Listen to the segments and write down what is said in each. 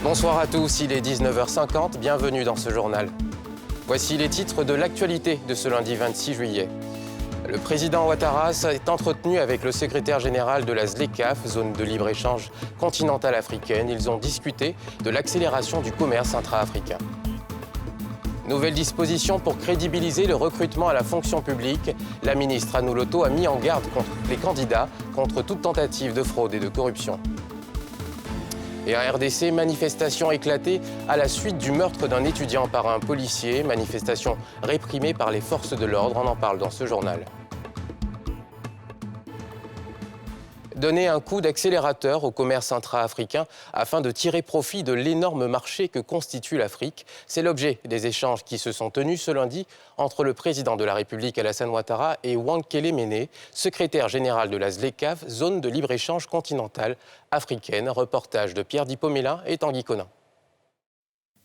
Bonsoir à tous, il est 19h50, bienvenue dans ce journal. Voici les titres de l'actualité de ce lundi 26 juillet. Le président Ouattara s'est entretenu avec le secrétaire général de la ZLECAf, zone de libre-échange continentale africaine. Ils ont discuté de l'accélération du commerce intra-africain. Nouvelle disposition pour crédibiliser le recrutement à la fonction publique. La ministre Annou Lotto a mis en garde contre les candidats contre toute tentative de fraude et de corruption. Et à RDC, manifestation éclatée à la suite du meurtre d'un étudiant par un policier. Manifestation réprimée par les forces de l'ordre. On en parle dans ce journal. Donner un coup d'accélérateur au commerce intra-africain afin de tirer profit de l'énorme marché que constitue l'Afrique. C'est l'objet des échanges qui se sont tenus ce lundi entre le président de la République Alassane Ouattara et Wankele Mene, secrétaire général de la ZLECAf, zone de libre-échange continentale africaine. Reportage de Pierre Dipomela et Tanguy Conin.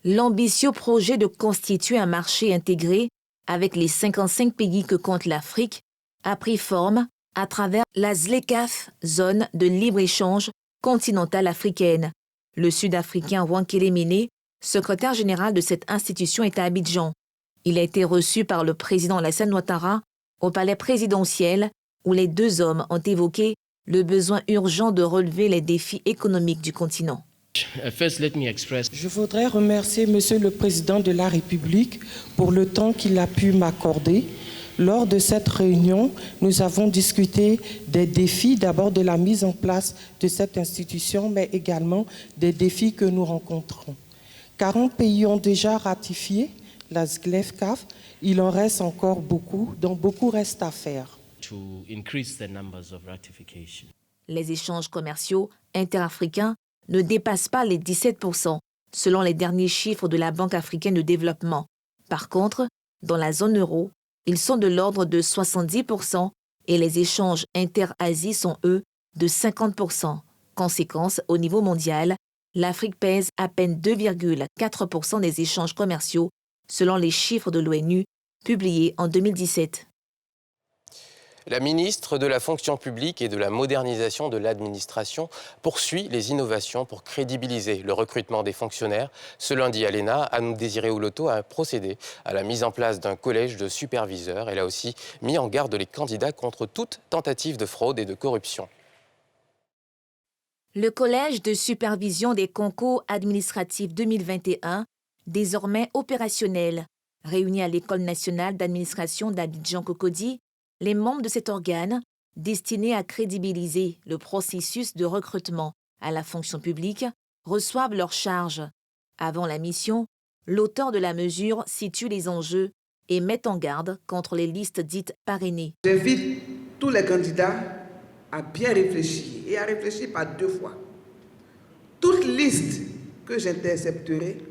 L'ambitieux projet de constituer un marché intégré avec les 55 pays que compte l'Afrique a pris forme à travers la ZLECAf, zone de libre-échange continentale africaine. Le Sud-Africain Wankele Mene, secrétaire général de cette institution, est à Abidjan. Il a été reçu par le président Alassane Ouattara au palais présidentiel où les deux hommes ont évoqué le besoin urgent de relever les défis économiques du continent. Je voudrais remercier Monsieur le Président de la République pour le temps qu'il a pu m'accorder. Lors de cette réunion, nous avons discuté des défis, d'abord de la mise en place de cette institution, mais également des défis que nous rencontrons. 40 pays ont déjà ratifié la ZLECAf, il en reste encore beaucoup, donc beaucoup reste à faire. Les échanges commerciaux interafricains ne dépassent pas les 17%, selon les derniers chiffres de la Banque africaine de développement. Par contre, dans la zone euro, ils sont de l'ordre de 70% et les échanges inter-Asie sont, eux, de 50%. Conséquence, au niveau mondial, l'Afrique pèse à peine 2,4% des échanges commerciaux, selon les chiffres de l'ONU publiés en 2017. La ministre de la fonction publique et de la modernisation de l'administration poursuit les innovations pour crédibiliser le recrutement des fonctionnaires. Ce lundi, à l'ENA, Annou Désiré Ouloto a procédé à la mise en place d'un collège de superviseurs. Elle a aussi mis en garde les candidats contre toute tentative de fraude et de corruption. Le collège de supervision des concours administratifs 2021, désormais opérationnel, réuni à l'École nationale d'administration d'Abidjan-Cocody, les membres de cet organe, destiné à crédibiliser le processus de recrutement à la fonction publique, reçoivent leurs charges. Avant la mission, l'auteur de la mesure situe les enjeux et met en garde contre les listes dites parrainées. J'invite tous les candidats à bien réfléchir et à réfléchir par deux fois. Toute liste que j'intercepterai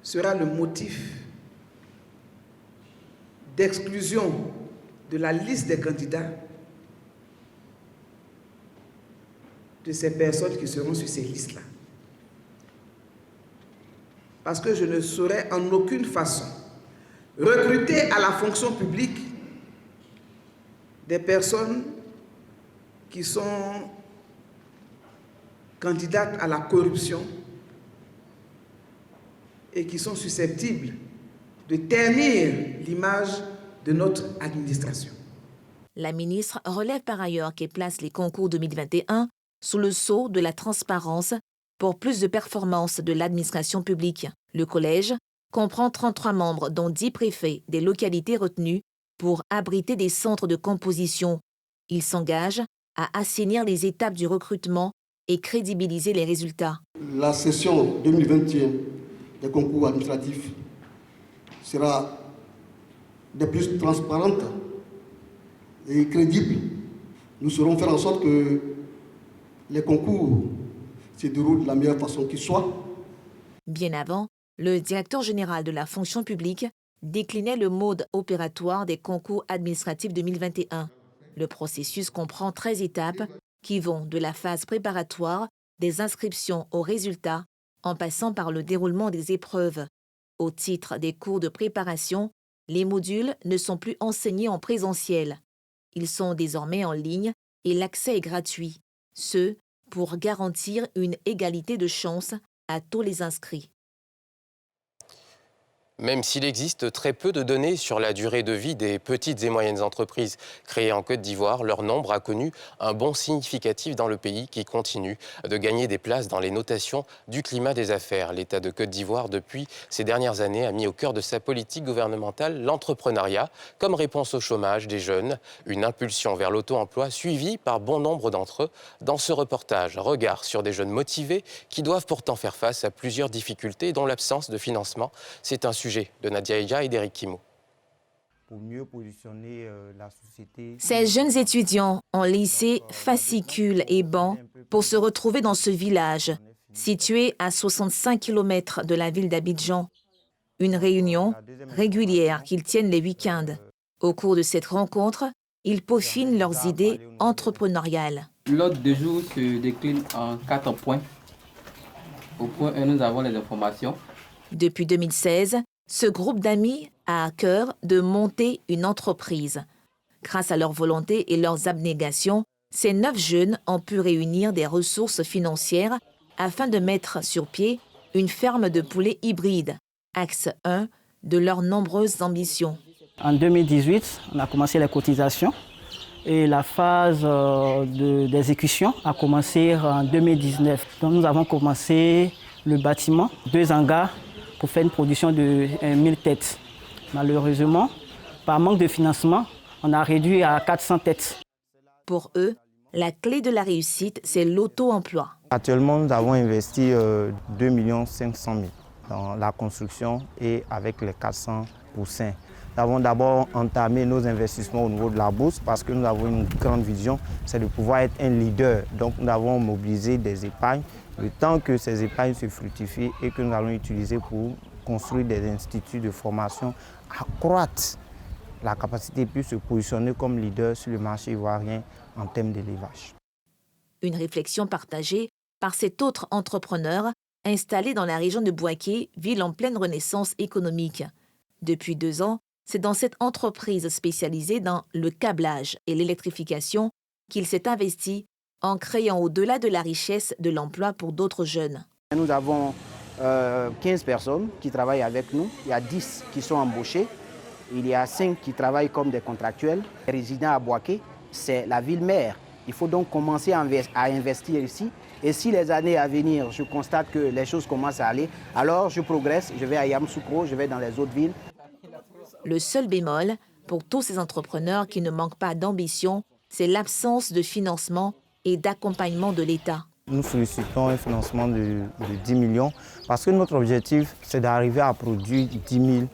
sera le motif d'exclusion de la liste des candidats de ces personnes qui seront sur ces listes-là. Parce que je ne saurais en aucune façon recruter à la fonction publique des personnes qui sont candidates à la corruption et qui sont susceptibles de ternir l'image de notre administration. La ministre relève par ailleurs qu'elle place les concours 2021 sous le sceau de la transparence pour plus de performance de l'administration publique. Le collège comprend 33 membres, dont 10 préfets des localités retenues pour abriter des centres de composition. Il s'engage à assainir les étapes du recrutement et crédibiliser les résultats. La session 2021 des concours administratifs sera des plus transparente et crédible. Nous saurons faire en sorte que les concours se déroulent de la meilleure façon qu'il soit. Bien avant, le directeur général de la fonction publique déclinait le mode opératoire des concours administratifs 2021. Le processus comprend 13 étapes qui vont de la phase préparatoire des inscriptions aux résultats en passant par le déroulement des épreuves. Au titre des cours de préparation, les modules ne sont plus enseignés en présentiel. Ils sont désormais en ligne et l'accès est gratuit. Ceux pour garantir une égalité de chance à tous les inscrits. Même s'il existe très peu de données sur la durée de vie des petites et moyennes entreprises créées en Côte d'Ivoire, leur nombre a connu un bond significatif dans le pays qui continue de gagner des places dans les notations du climat des affaires. L'État de Côte d'Ivoire, depuis ces dernières années, a mis au cœur de sa politique gouvernementale l'entrepreneuriat comme réponse au chômage des jeunes, une impulsion vers l'auto-emploi suivie par bon nombre d'entre eux. Dans ce reportage, regard sur des jeunes motivés qui doivent pourtant faire face à plusieurs difficultés dont l'absence de financement. C'est un sujet de Nadia Eja et d'Éric Kimo. Pour mieux positionner la société. Ces jeunes étudiants en lycée, fascicules et bancs pour se retrouver dans ce village, situé à 65 km de la ville d'Abidjan. Une réunion régulière qu'ils tiennent les week-ends. Au cours de cette rencontre, ils peaufinent leurs idées entrepreneuriales. L'ordre du jour se décline en 4 points. Au point 1, nous avons les informations. Depuis 2016, ce groupe d'amis a à cœur de monter une entreprise. Grâce à leur volonté et leurs abnégations, ces 9 jeunes ont pu réunir des ressources financières afin de mettre sur pied une ferme de poulets hybride, axe 1 de leurs nombreuses ambitions. En 2018, on a commencé les cotisations et la phase d'exécution a commencé en 2019. Donc nous avons commencé le bâtiment, 2 hangars, pour faire une production de 1000 têtes. Malheureusement, par manque de financement, on a réduit à 400 têtes. Pour eux, la clé de la réussite, c'est l'auto-emploi. Actuellement, nous avons investi 2 500 000 dans la construction et avec les 400 poussins. Nous avons d'abord entamé nos investissements au niveau de la bourse parce que nous avons une grande vision, c'est de pouvoir être un leader. Donc nous avons mobilisé des épargnes, le temps que ces épargnes se fructifient et que nous allons utiliser pour construire des instituts de formation, accroître la capacité de se positionner comme leader sur le marché ivoirien en termes d'élevage. Une réflexion partagée par cet autre entrepreneur installé dans la région de Bouaké, ville en pleine renaissance économique. Depuis 2 ans, c'est dans cette entreprise spécialisée dans le câblage et l'électrification qu'il s'est investi en créant au-delà de la richesse de l'emploi pour d'autres jeunes. Nous avons 15 personnes qui travaillent avec nous. Il y a 10 qui sont embauchés. Il y a 5 qui travaillent comme des contractuels. Les résidents à Bouaké, c'est la ville-mère. Il faut donc commencer à investir ici. Et si les années à venir, je constate que les choses commencent à aller, alors je progresse, je vais à Yamoussoukro, je vais dans les autres villes. Le seul bémol, pour tous ces entrepreneurs qui ne manquent pas d'ambition, c'est l'absence de financement et d'accompagnement de l'État. Nous sollicitons un financement de 10 millions parce que notre objectif, c'est d'arriver à produire 10 000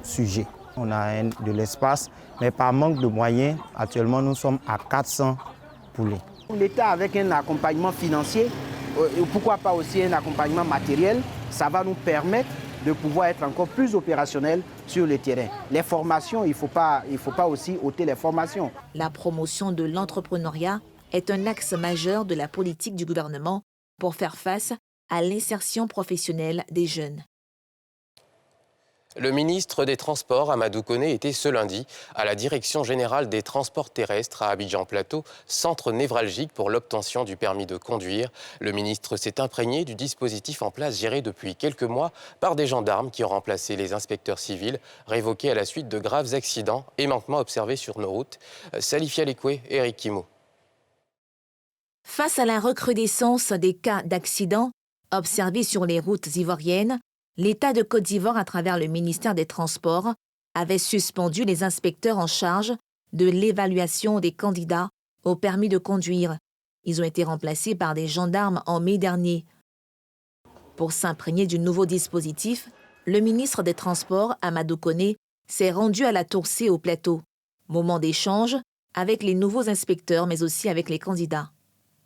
sujets. On a de l'espace, mais par manque de moyens, actuellement, nous sommes à 400 poulets. L'État, avec un accompagnement financier, et pourquoi pas aussi un accompagnement matériel, ça va nous permettre de pouvoir être encore plus opérationnel sur le terrain. Les formations, il ne faut pas aussi ôter les formations. La promotion de l'entrepreneuriat est un axe majeur de la politique du gouvernement pour faire face à l'insertion professionnelle des jeunes. Le ministre des Transports, Amadou Koné, était ce lundi à la Direction générale des transports terrestres à Abidjan-Plateau, centre névralgique pour l'obtention du permis de conduire. Le ministre s'est imprégné du dispositif en place géré depuis quelques mois par des gendarmes qui ont remplacé les inspecteurs civils, révoqués à la suite de graves accidents et manquements observés sur nos routes. Salifia Lekwe et Eric Kimo. Face à la recrudescence des cas d'accidents observés sur les routes ivoiriennes, l'État de Côte d'Ivoire, à travers le ministère des Transports, avait suspendu les inspecteurs en charge de l'évaluation des candidats au permis de conduire. Ils ont été remplacés par des gendarmes en mai dernier. Pour s'imprégner du nouveau dispositif, le ministre des Transports, Amadou Koné, s'est rendu à la Tour C au Plateau. Moment d'échange avec les nouveaux inspecteurs, mais aussi avec les candidats.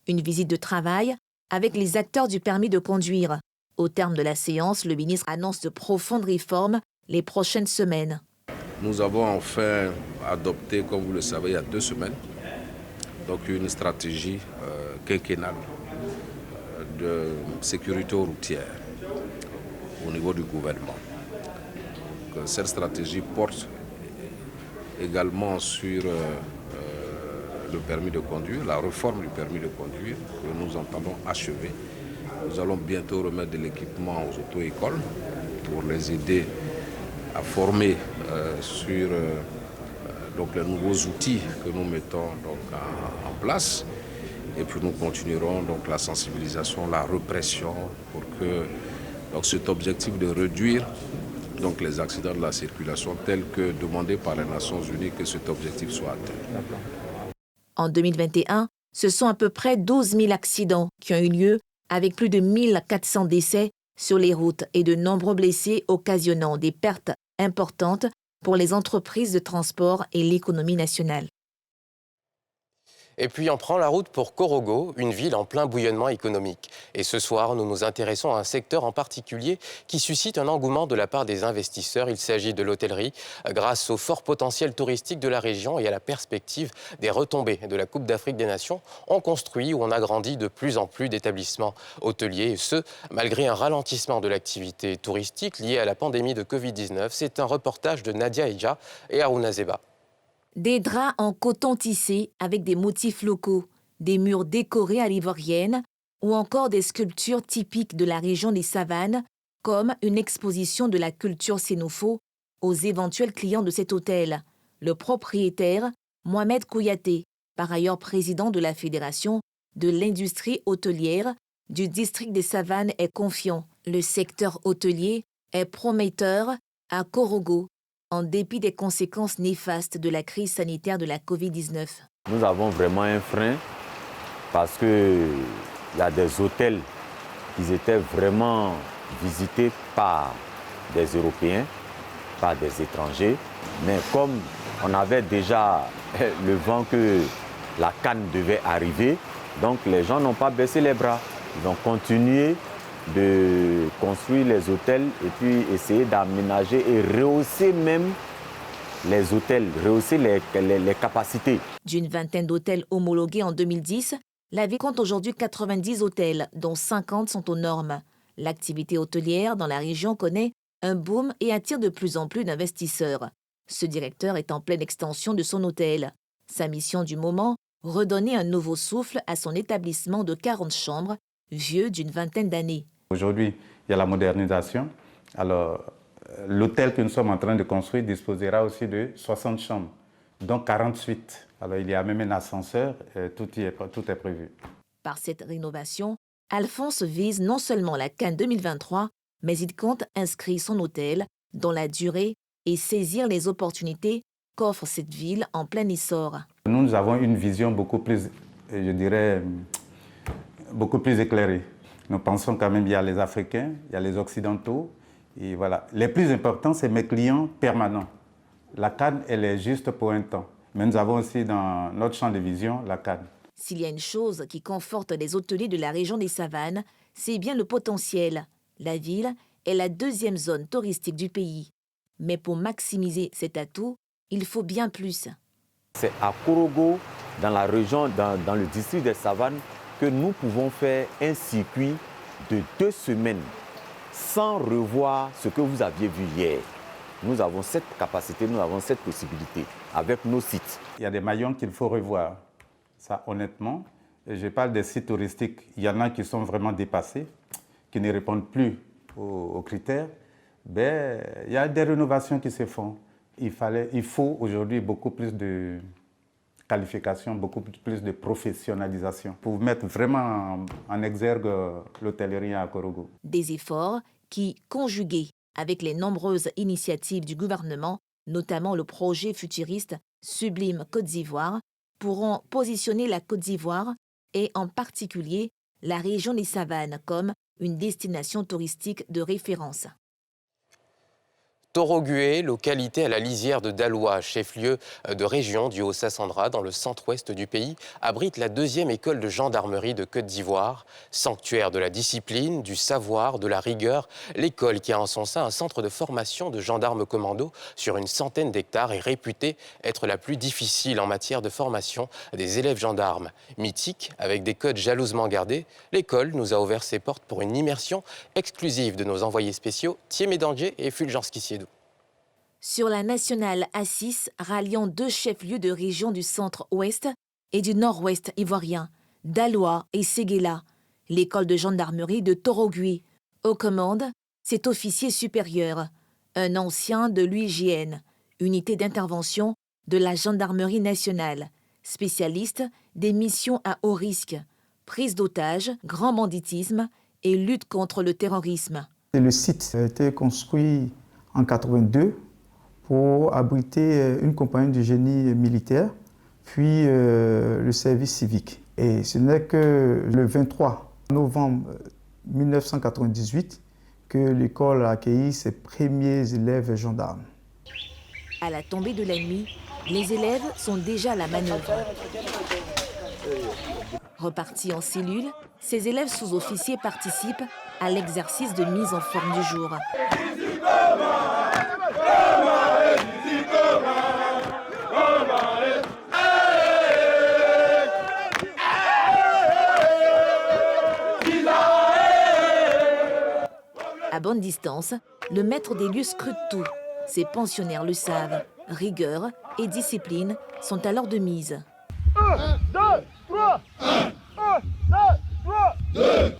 Une visite de travail avec les acteurs du permis de conduire. Au terme de la séance, le ministre annonce de profondes réformes les prochaines semaines. Nous avons enfin adopté, comme vous le savez, il y a 2 semaines, donc une stratégie quinquennale de sécurité routière au niveau du gouvernement. Cette stratégie porte également sur le permis de conduire, la réforme du permis de conduire que nous entendons achever. Nous allons bientôt remettre de l'équipement aux auto-écoles pour les aider à former sur donc les nouveaux outils que nous mettons donc, en place. Et puis nous continuerons donc la sensibilisation, la répression pour que donc, cet objectif de réduire donc, les accidents de la circulation tel que demandé par les Nations Unies, que cet objectif soit atteint. En 2021, ce sont à peu près 12 000 accidents qui ont eu lieu avec plus de 1400 décès sur les routes et de nombreux blessés occasionnant des pertes importantes pour les entreprises de transport et l'économie nationale. Et puis on prend la route pour Korogo, une ville en plein bouillonnement économique. Et ce soir, nous nous intéressons à un secteur en particulier qui suscite un engouement de la part des investisseurs. Il s'agit de l'hôtellerie, grâce au fort potentiel touristique de la région et à la perspective des retombées de la Coupe d'Afrique des Nations. On construit ou on agrandit de plus en plus d'établissements hôteliers, et ce, malgré un ralentissement de l'activité touristique lié à la pandémie de Covid-19. C'est un reportage de Nadia Eja et Harouna Zeba. Des draps en coton tissé avec des motifs locaux, des murs décorés à l'ivoirienne ou encore des sculptures typiques de la région des savanes, comme une exposition de la culture sénoufo aux éventuels clients de cet hôtel. Le propriétaire, Mohamed Kouyaté, par ailleurs président de la Fédération de l'industrie hôtelière du district des Savanes, est confiant. Le secteur hôtelier est prometteur à Korogo, en dépit des conséquences néfastes de la crise sanitaire de la Covid-19. Nous avons vraiment un frein parce qu'il y a des hôtels qui étaient vraiment visités par des Européens, par des étrangers. Mais comme on avait déjà le vent que la CAN devait arriver, donc les gens n'ont pas baissé les bras. Ils ont continué de construire les hôtels et puis essayer d'aménager et rehausser même les hôtels, rehausser les capacités. D'une vingtaine d'hôtels homologués en 2010, la ville compte aujourd'hui 90 hôtels, dont 50 sont aux normes. L'activité hôtelière dans la région connaît un boom et attire de plus en plus d'investisseurs. Ce directeur est en pleine extension de son hôtel. Sa mission du moment, redonner un nouveau souffle à son établissement de 40 chambres, vieux d'une vingtaine d'années. Aujourd'hui, il y a la modernisation. Alors, l'hôtel que nous sommes en train de construire disposera aussi de 60 chambres, donc 48. Alors, il y a même un ascenseur, tout est prévu. Par cette rénovation, Alphonse vise non seulement la CAN 2023, mais il compte inscrire son hôtel dans la durée et saisir les opportunités qu'offre cette ville en plein essor. Nous avons une vision beaucoup plus, je dirais, beaucoup plus éclairée. Nous pensons quand même qu'il y a les Africains, il y a les Occidentaux. Et voilà. Les plus importants, c'est mes clients permanents. La CAN, elle est juste pour un temps. Mais nous avons aussi dans notre champ de vision la CAN. S'il y a une chose qui conforte les hôteliers de la région des Savanes, c'est bien le potentiel. La ville est la deuxième zone touristique du pays. Mais pour maximiser cet atout, il faut bien plus. C'est à Korogo, dans la région, dans le district des Savanes, que nous pouvons faire un circuit de 2 semaines sans revoir ce que vous aviez vu hier. Nous avons cette capacité, nous avons cette possibilité avec nos sites. Il y a des maillons qu'il faut revoir. Ça, honnêtement, je parle des sites touristiques. Il y en a qui sont vraiment dépassés, qui ne répondent plus aux critères. Ben, il y a des rénovations qui se font. Il faut aujourd'hui beaucoup plus de qualification, beaucoup plus de professionnalisation pour mettre vraiment en exergue l'hôtellerie à Korogo. Des efforts qui, conjugués avec les nombreuses initiatives du gouvernement, notamment le projet futuriste Sublime Côte d'Ivoire, pourront positionner la Côte d'Ivoire et en particulier la région des Savanes comme une destination touristique de référence. Torogué, localité à la lisière de Daloa, chef-lieu de région du Haut-Sassandra, dans le centre-ouest du pays, abrite la 2e école de gendarmerie de Côte d'Ivoire. Sanctuaire de la discipline, du savoir, de la rigueur, l'école qui a en son sein un centre de formation de gendarmes commando sur une centaine d'hectares est réputée être la plus difficile en matière de formation des élèves gendarmes. Mythique, avec des codes jalousement gardés, l'école nous a ouvert ses portes pour une immersion exclusive de nos envoyés spéciaux Thiemé Dandier et Fulgence Kissiedou. Sur la nationale A6, ralliant 2 chefs-lieux de région du centre-ouest, et du nord-ouest ivoirien, d'Aloa et Séguéla, l'école de gendarmerie de Torogui. Aux commandes, cet officier supérieur, un ancien de l'UIGN, unité d'intervention de la gendarmerie nationale, spécialiste des missions à haut risque, prise d'otages, grand banditisme et lutte contre le terrorisme. Le site a été construit en 1982 pour abriter une compagnie de génie militaire, puis le service civique. Et ce n'est que le 23 novembre 1998 que l'école a accueilli ses premiers élèves gendarmes. À la tombée de la nuit, les élèves sont déjà à la manœuvre. Repartis en cellule, ces élèves sous-officiers participent à l'exercice de mise en forme du jour. À bonne distance, le maître des lieux scrute tout. Ces pensionnaires le savent. Rigueur et discipline sont alors de mise. 1, 2, 3 1, 2, 3 2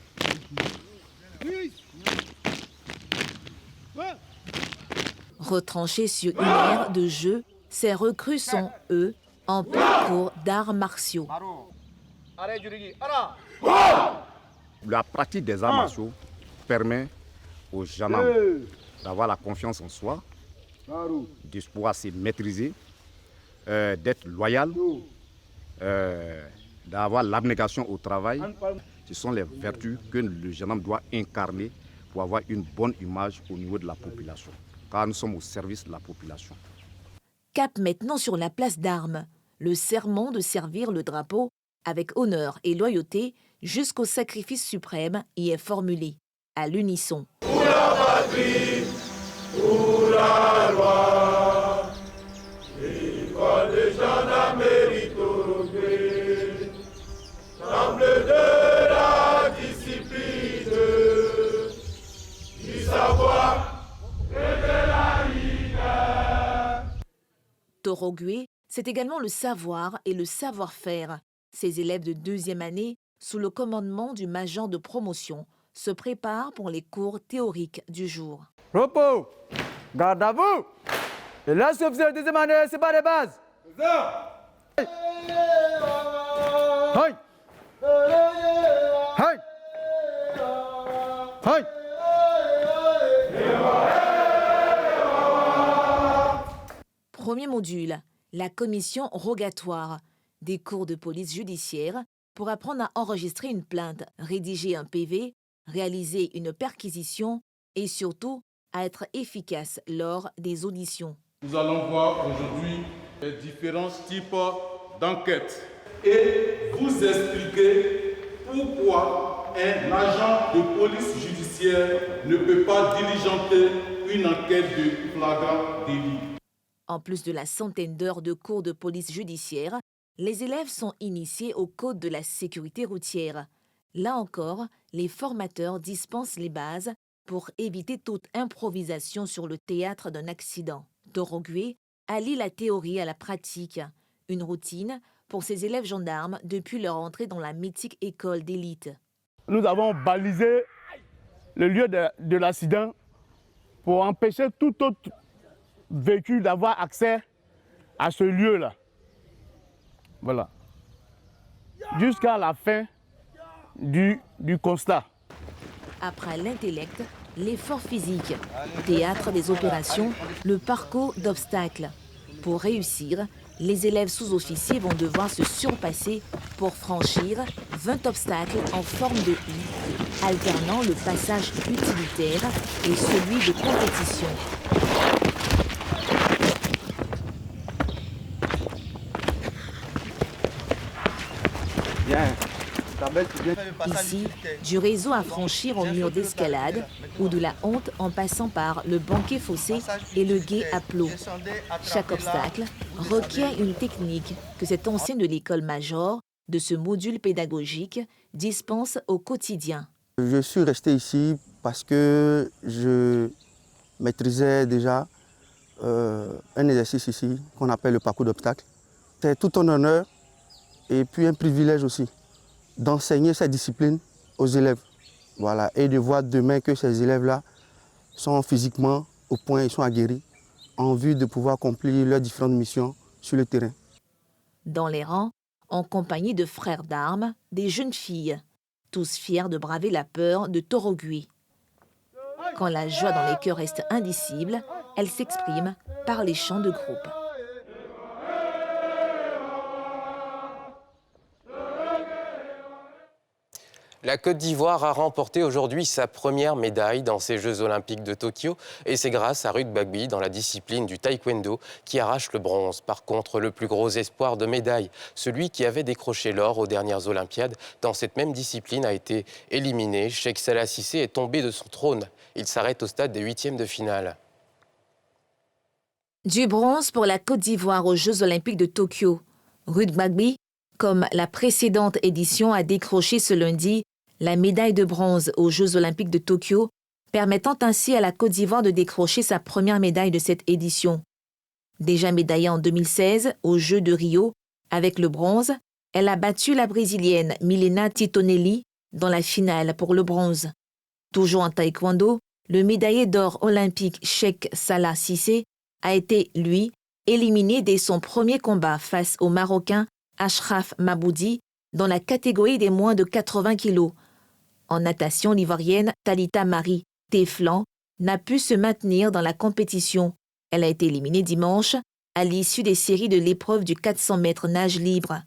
Retranchés sur une ère de jeu, ces recrues sont, eux, en plein cours d'arts martiaux. La pratique des arts martiaux permet aux gendarmes d'avoir la confiance en soi, de pouvoir se maîtriser, d'être loyal, d'avoir l'abnégation au travail. Ce sont les vertus que le gendarme doit incarner pour avoir une bonne image au niveau de la population, car nous sommes au service de la population. Cap maintenant sur la place d'Armes, le serment de servir le drapeau avec honneur et loyauté jusqu'au sacrifice suprême y est formulé, à l'unisson. Pour la patrie, pour la loi, l'école de gendarmerie Torogui, temple de la discipline, du savoir et de la rigueur. Torogui, c'est également le savoir et le savoir-faire. Ces élèves de deuxième année, sous le commandement du major de promotion, se préparent pour les cours théoriques du jour. Repos, garde à vous. Et là, ce officier de deuxième année, c'est pas les bases. Hey. Hey. Hey. Premier module, la commission rogatoire, des cours de police judiciaire pour apprendre à enregistrer une plainte, rédiger un PV, réaliser une perquisition et surtout à être efficace lors des auditions. Nous allons voir aujourd'hui les différents types d'enquêtes et vous expliquer pourquoi un agent de police judiciaire ne peut pas diligenter une enquête de flagrant délit. En plus de la centaine d'heures de cours de police judiciaire, les élèves sont initiés au code de la sécurité routière. Là encore, les formateurs dispensent les bases pour éviter toute improvisation sur le théâtre d'un accident. Torogui allie la théorie à la pratique, une routine pour ces élèves gendarmes depuis leur entrée dans la mythique école d'élite. Nous avons balisé le lieu de l'accident pour empêcher tout autre véhicule d'avoir accès à ce lieu-là. Voilà. Jusqu'à la fin du constat. Après l'intellect, l'effort physique, théâtre des opérations, le parcours d'obstacles. Pour réussir, les élèves sous-officiers vont devoir se surpasser pour franchir 20 obstacles en forme de I, alternant le passage utilitaire et celui de compétition. Ici, du réseau à franchir au mur d'escalade ou de la honte en passant par le banquet fossé et le gué à plots. Chaque obstacle requiert une technique que cet ancien de l'école major de ce module pédagogique dispense au quotidien. Je suis resté ici parce que je maîtrisais déjà un exercice ici qu'on appelle le parcours d'obstacles. C'est tout un honneur et puis un privilège aussi d'enseigner cette discipline aux élèves. Voilà, et de voir demain que ces élèves-là sont physiquement au point, ils sont aguerris en vue de pouvoir accomplir leurs différentes missions sur le terrain. Dans les rangs, en compagnie de frères d'armes, des jeunes filles, tous fiers de braver la peur de Torogui. Quand la joie dans les cœurs reste indicible, elle s'exprime par les chants de groupe. La Côte d'Ivoire a remporté aujourd'hui sa première médaille dans ces Jeux Olympiques de Tokyo et c'est grâce à Ruth Bagby dans la discipline du taekwondo qui arrache le bronze. Par contre, le plus gros espoir de médaille, celui qui avait décroché l'or aux dernières Olympiades, dans cette même discipline a été éliminé. Cheikh Salah Cissé est tombé de son trône. Il s'arrête au stade des huitièmes de finale. Du bronze pour la Côte d'Ivoire aux Jeux Olympiques de Tokyo. Ruth Bagby, comme la précédente édition, a décroché ce lundi la médaille de bronze aux Jeux Olympiques de Tokyo, permettant ainsi à la Côte d'Ivoire de décrocher sa première médaille de cette édition. Déjà médaillée en 2016 aux Jeux de Rio avec le bronze, elle a battu la Brésilienne Milena Titonelli dans la finale pour le bronze. Toujours en taekwondo, le médaillé d'or olympique Cheikh Salah Cissé a été, lui, éliminé dès son premier combat face au Marocain Achraf Maboudi dans la catégorie des moins de 80 kilos. En natation, l'Ivoirienne Talita Marie Teflan n'a pu se maintenir dans la compétition. Elle a été éliminée dimanche à l'issue des séries de l'épreuve du 400 mètres nage libre.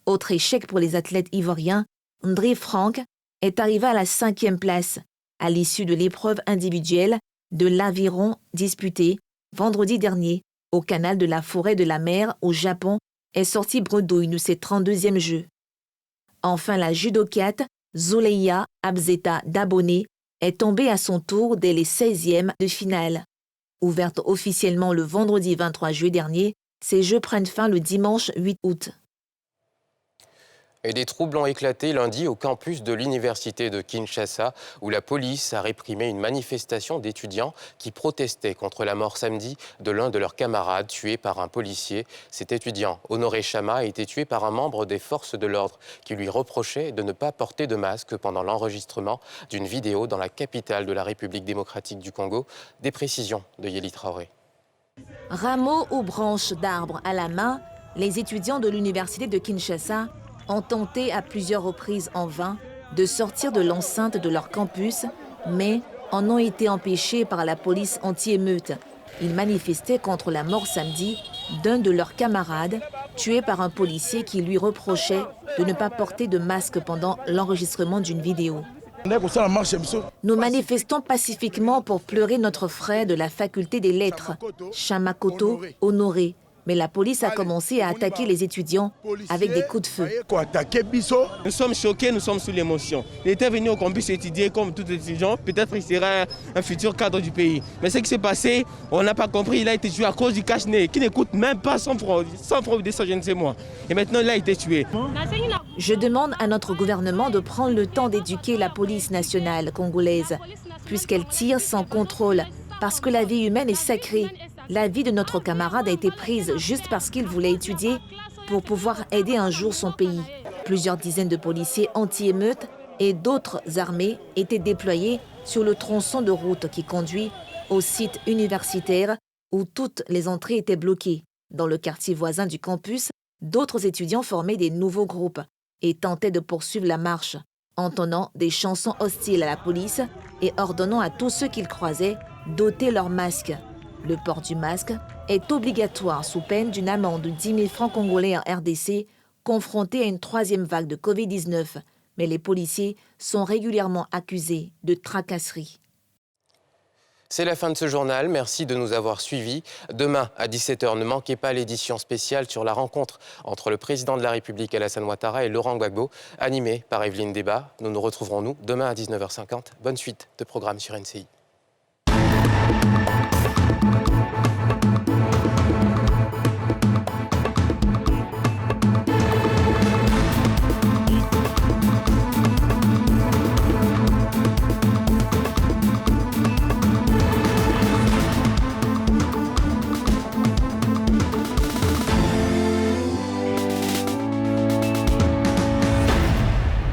Autre échec pour les athlètes ivoiriens, Ndré Franck est arrivé à la 5e place à l'issue de l'épreuve individuelle de l'aviron disputée vendredi dernier au canal de la Forêt de la Mer au Japon est sortie bredouille de ses 32e Jeux. Enfin, la judokate Zoleya Abzeta Dabonné est tombée à son tour dès les 16e de finale. Ouverte officiellement le vendredi 23 juillet dernier, ces Jeux prennent fin le dimanche 8 août. Et des troubles ont éclaté lundi au campus de l'université de Kinshasa, où la police a réprimé une manifestation d'étudiants qui protestaient contre la mort samedi de l'un de leurs camarades tué par un policier. Cet étudiant, Honoré Chama, a été tué par un membre des forces de l'ordre qui lui reprochait de ne pas porter de masque pendant l'enregistrement d'une vidéo dans la capitale de la République démocratique du Congo. Des précisions de Yeli Traoré. Rameaux ou branches d'arbres à la main, les étudiants de l'université de Kinshasa ont tenté à plusieurs reprises en vain de sortir de l'enceinte de leur campus, mais en ont été empêchés par la police anti-émeute. Ils manifestaient contre la mort samedi d'un de leurs camarades, tué par un policier qui lui reprochait de ne pas porter de masque pendant l'enregistrement d'une vidéo. Nous manifestons pacifiquement pour pleurer notre frère de la faculté des lettres, Chamakoto Honoré. Mais la police a commencé à attaquer les étudiants avec des coups de feu. Nous sommes choqués, nous sommes sous l'émotion. Il était venu au campus étudier comme tout étudiant. Peut-être qu'il sera un futur cadre du pays. Mais ce qui s'est passé, on n'a pas compris. Il a été tué à cause du cache-nez, qui n'écoute même pas sans fraude de ça, je ne sais moi. Et maintenant, il a été tué. Je demande à notre gouvernement de prendre le temps d'éduquer la police nationale congolaise, puisqu'elle tire sans contrôle, parce que la vie humaine est sacrée. La vie de notre camarade a été prise juste parce qu'il voulait étudier pour pouvoir aider un jour son pays. Plusieurs dizaines de policiers anti-émeutes et d'autres armées étaient déployés sur le tronçon de route qui conduit au site universitaire où toutes les entrées étaient bloquées. Dans le quartier voisin du campus, d'autres étudiants formaient des nouveaux groupes et tentaient de poursuivre la marche, entonnant des chansons hostiles à la police et ordonnant à tous ceux qu'ils croisaient d'ôter leurs masques. Le port du masque est obligatoire sous peine d'une amende de 10 000 francs congolais en RDC, confronté à une 3e vague de Covid-19. Mais les policiers sont régulièrement accusés de tracasserie. C'est la fin de ce journal. Merci de nous avoir suivis. Demain, à 17h, ne manquez pas l'édition spéciale sur la rencontre entre le président de la République, Alassane Ouattara, et Laurent Gbagbo, animée par Evelyne Débat. Nous nous retrouverons, demain à 19h50. Bonne suite de programme sur NCI.